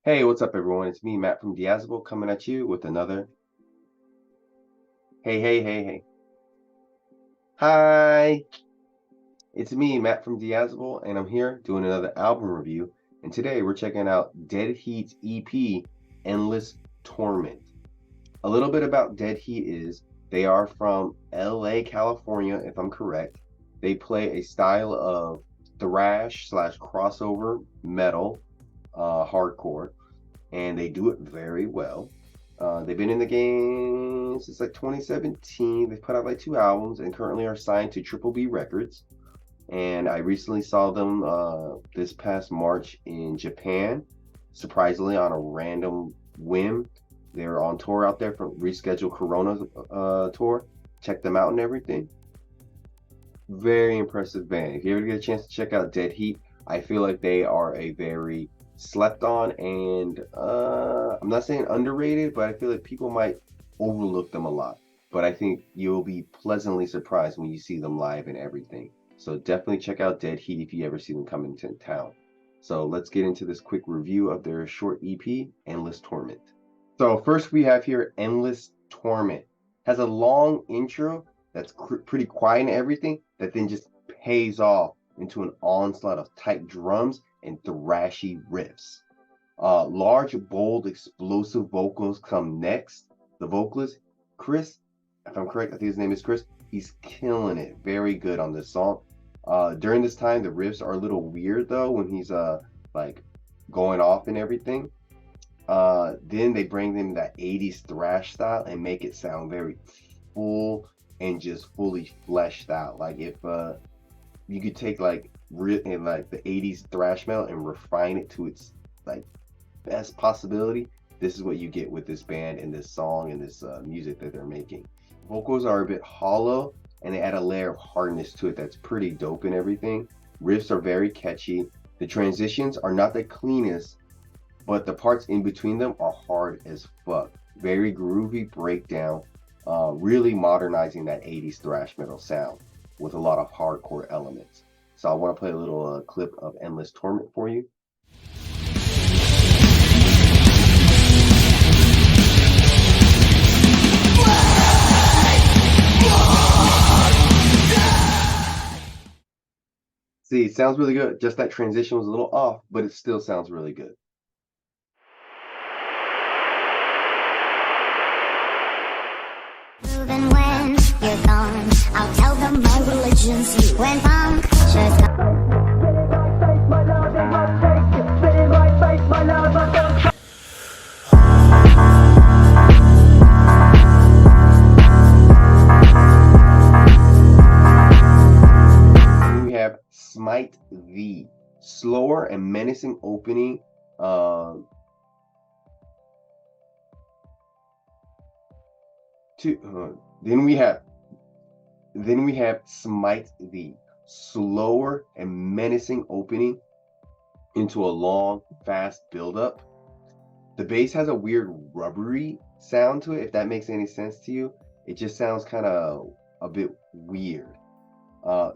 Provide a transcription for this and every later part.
Hey, what's up, everyone? It's me, Matt from Diazable, coming at you with another. Hey. Hi, it's me, Matt from Diazable, and I'm here doing another album review. And today we're checking out Dead Heat's EP, Endless Torment. A little bit about Dead Heat is they are from LA, California, if I'm correct. They play a style of thrash slash crossover metal, hardcore, and they do it very well. They've been in the game since like 2017. They've put out like 2 albums and currently are signed to Triple B Records. And I recently saw them this past March in Japan, surprisingly on a random whim. They're on tour out there for rescheduled Corona tour. Check them out and everything. Very impressive band. If you ever get a chance to check out Dead Heat, I feel like they are a very slept on and I'm not saying underrated, but I feel like people might overlook them a lot. But I think you'll be pleasantly surprised when you see them live and everything. So definitely check out Dead Heat if you ever see them come into town. So let's get into this quick review of their short EP, Endless Torment. So first we have here Endless Torment. Has a long intro that's pretty quiet and everything, that then just pays off into an onslaught of tight drums and thrashy riffs. Large, bold, explosive vocals come next. The vocalist, Chris, if I'm correct, I think his name is Chris, he's killing it. Very good on this song. During this time, the riffs are a little weird though, when he's like going off and everything. Then they bring in that 80s thrash style and make it sound very full and just fully fleshed out. Like if you could take like the 80s thrash metal and refine it to its like best possibility, this is what you get with this band and this song and this music that they're making. Vocals are a bit hollow and they add a layer of hardness to it that's pretty dope and everything. Riffs are very catchy. The transitions are not the cleanest, but the parts in between them are hard as fuck. Very groovy breakdown, really modernizing that 80s thrash metal sound with a lot of hardcore elements. So I want to play a little clip of Endless Torment for you. See, it sounds really good. Just that transition was a little off, but it still sounds really good. Even when you're gone, I'll tell them my religion's you. When punctures come. We have Smite V, slower and menacing opening. Then we have Smite the slower and menacing opening into a long, fast build-up. The bass has a weird rubbery sound to it, if that makes any sense to you. It just sounds kind of a bit weird.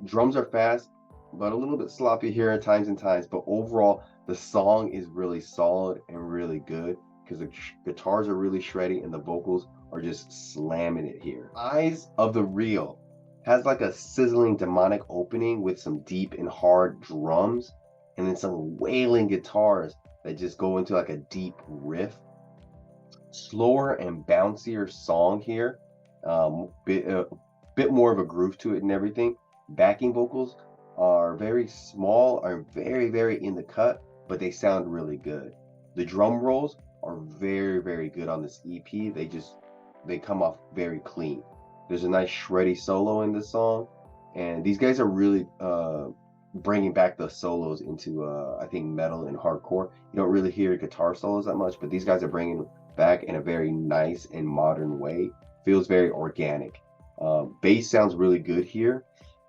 Drums are fast, but a little bit sloppy here at times, but overall the song is really solid and really good because the guitars are really shreddy and the vocals are just slamming it here. Eyes of the Real has like a sizzling demonic opening with some deep and hard drums and then some wailing guitars that just go into like a deep riff. Slower and bouncier song here, bit more of a groove to it and everything. Backing vocals are very small, are very in the cut, but they sound really good. The drum rolls are very good on this EP. They come off very clean. There's a nice shreddy solo in this song, and these guys are really bringing back the solos into I think metal and hardcore. You don't really hear guitar solos that much, but these guys are bringing back in a very nice and modern way. Feels very organic. Bass sounds really good here.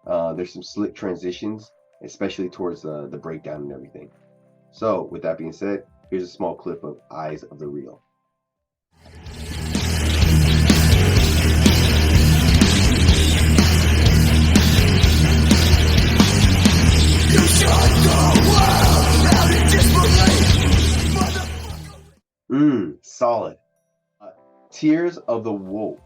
There's some slick transitions, especially towards the breakdown and everything. So with that being said, here's a small clip of Eyes of the Real. You shut the world out in disbelief. Solid. Uh, Tears of the Wolf.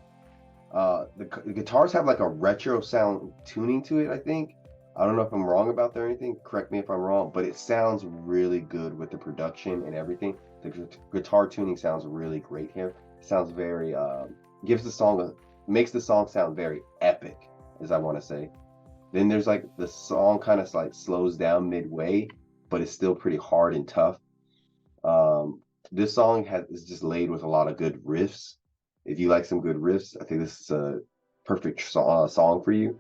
The guitars have like a retro sound tuning to it, I think. I don't know if I'm wrong about that or anything. Correct me if I'm wrong, but it sounds really good with the production and everything. The guitar tuning sounds really great here. It sounds very gives the song makes the song sound very epic, as I want to say. Then there's like the song kind of like slows down midway, but it's still pretty hard and tough. This song is just laid with a lot of good riffs. If you like some good riffs, I think this is a perfect song for you.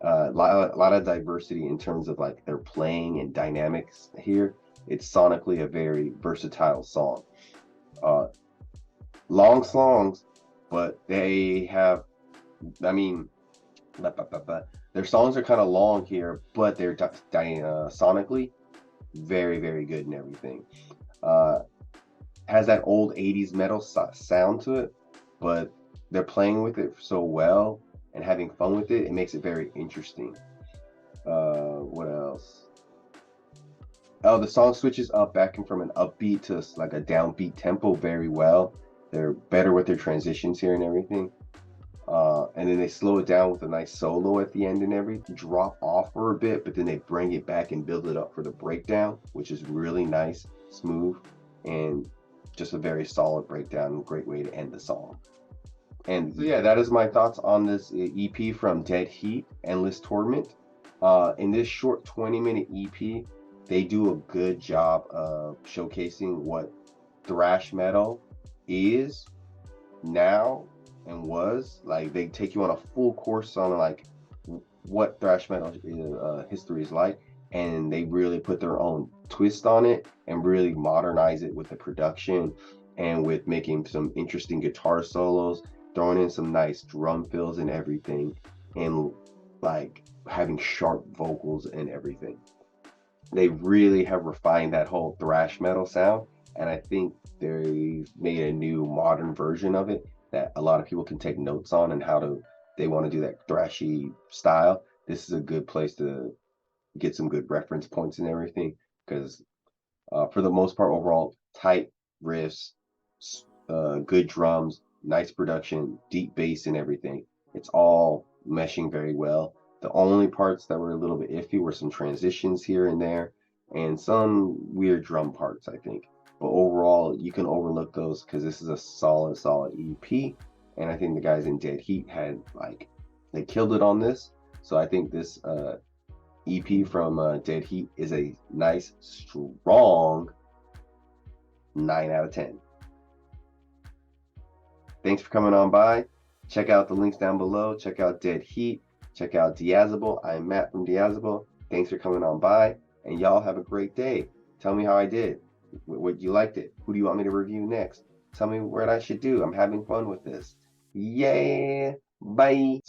Lot of diversity in terms of like their playing and dynamics here. It's sonically a very versatile song. Uh, Long songs, but they have, I mean, their songs are kind of long here, but they're sonically very, very good and everything. Has that old 80s metal sound to it, but they're playing with it so well and having fun with it. It makes it very interesting. What else? Oh, the song switches up back and from an upbeat to like a downbeat tempo very well. They're better with their transitions here and everything. And then they slow it down with a nice solo at the end and everything. Drop off for a bit, but then they bring it back and build it up for the breakdown, which is really nice, smooth, and just a very solid breakdown. Great way to end the song. And so yeah, that is my thoughts on this EP from Dead Heat, Endless Torment. In this short 20-minute EP, they do a good job of showcasing what thrash metal is now and was. Like, they take you on a full course on like what thrash metal history is like, and they really put their own twist on it and really modernize it with the production and with making some interesting guitar solos, throwing in some nice drum fills and everything, and like having sharp vocals and everything. They really have refined that whole thrash metal sound, and I think they've made a new modern version of it that a lot of people can take notes on and they want to do that thrashy style. This is a good place to get some good reference points and everything, because for the most part, overall, tight riffs, good drums, nice production, deep bass and everything. It's all meshing very well. The only parts that were a little bit iffy were some transitions here and there and some weird drum parts, I think. But overall, you can overlook those because this is a solid, solid EP. And I think the guys in Dead Heat they killed it on this. So I think this EP from Dead Heat is a nice, strong 9 out of 10. Thanks for coming on by. Check out the links down below. Check out Dead Heat. Check out Diazable. I'm Matt from Diazable. Thanks for coming on by. And y'all have a great day. Tell me how I did. What you liked it. Who do you want me to review next? Tell me what I should do. I'm having fun with this. Yeah. Bye.